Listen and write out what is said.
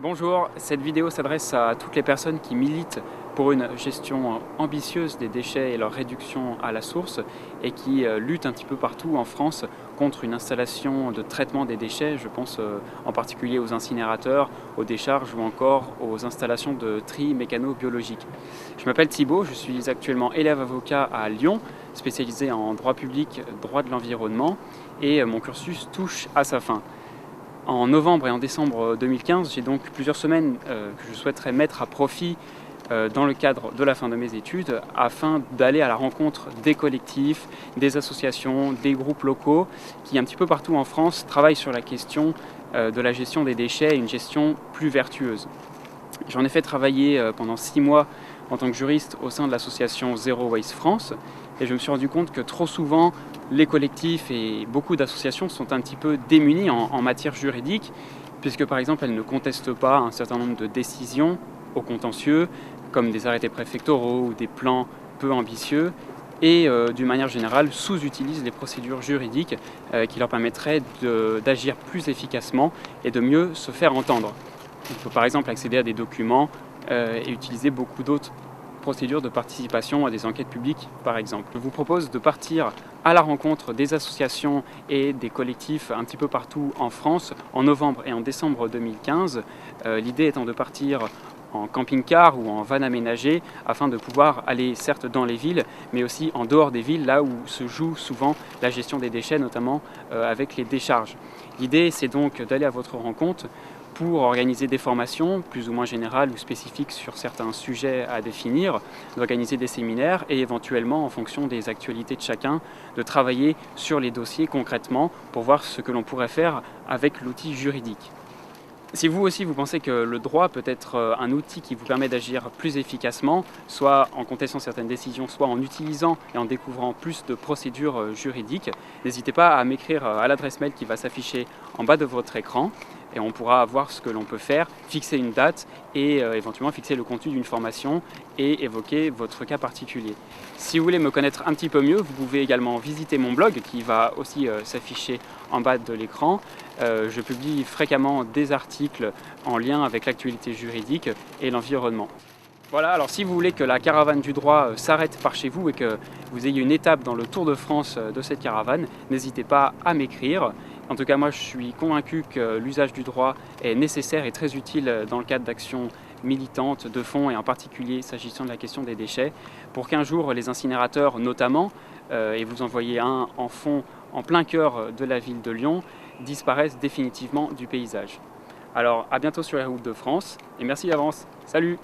Bonjour, cette vidéo s'adresse à toutes les personnes qui militent pour une gestion ambitieuse des déchets et leur réduction à la source et qui luttent un petit peu partout en France contre une installation de traitement des déchets. Je pense en particulier aux incinérateurs, aux décharges ou encore aux installations de tri mécano-biologique. Je m'appelle Thibaut, je suis actuellement élève avocat à Lyon, spécialisé en droit public, droit de l'environnement, et mon cursus touche à sa fin. En novembre et en décembre 2015, j'ai donc plusieurs semaines que je souhaiterais mettre à profit dans le cadre de la fin de mes études afin d'aller à la rencontre des collectifs, des associations, des groupes locaux qui un petit peu partout en France travaillent sur la question de la gestion des déchets et une gestion plus vertueuse. J'en ai fait travailler pendant 6 mois en tant que juriste au sein de l'association Zero Waste France et je me suis rendu compte que trop souvent les collectifs et beaucoup d'associations sont un petit peu démunis en matière juridique puisque par exemple elles ne contestent pas un certain nombre de décisions au contentieux comme des arrêtés préfectoraux ou des plans peu ambitieux et d'une manière générale sous-utilisent les procédures juridiques qui leur permettraient d'agir plus efficacement et de mieux se faire entendre. On peut par exemple accéder à des documents et utiliser beaucoup d'autres procédures de participation à des enquêtes publiques par exemple. Je vous propose de partir à la rencontre des associations et des collectifs un petit peu partout en France en novembre et en décembre 2015. L'idée étant de partir en camping-car ou en van aménagé afin de pouvoir aller certes dans les villes mais aussi en dehors des villes là où se joue souvent la gestion des déchets, notamment avec les décharges. L'idée c'est donc d'aller à votre rencontre pour organiser des formations plus ou moins générales ou spécifiques sur certains sujets à définir, d'organiser des séminaires et éventuellement en fonction des actualités de chacun, de travailler sur les dossiers concrètement pour voir ce que l'on pourrait faire avec l'outil juridique. Si vous aussi vous pensez que le droit peut être un outil qui vous permet d'agir plus efficacement, soit en contestant certaines décisions, soit en utilisant et en découvrant plus de procédures juridiques, n'hésitez pas à m'écrire à l'adresse mail qui va s'afficher en bas de votre écran et on pourra voir ce que l'on peut faire, fixer une date et éventuellement fixer le contenu d'une formation et évoquer votre cas particulier. Si vous voulez me connaître un petit peu mieux, vous pouvez également visiter mon blog qui va aussi s'afficher en bas de l'écran. Je publie fréquemment des articles en lien avec l'actualité juridique et l'environnement. Voilà, alors si vous voulez que la caravane du droit s'arrête par chez vous et que vous ayez une étape dans le Tour de France de cette caravane, n'hésitez pas à m'écrire. En tout cas, moi je suis convaincu que l'usage du droit est nécessaire et très utile dans le cadre d'actions militantes de fond et en particulier s'agissant de la question des déchets pour qu'un jour les incinérateurs notamment, et vous en voyez un en fond en plein cœur de la ville de Lyon, disparaissent définitivement du paysage. Alors à bientôt sur les routes de France et merci d'avance. Salut!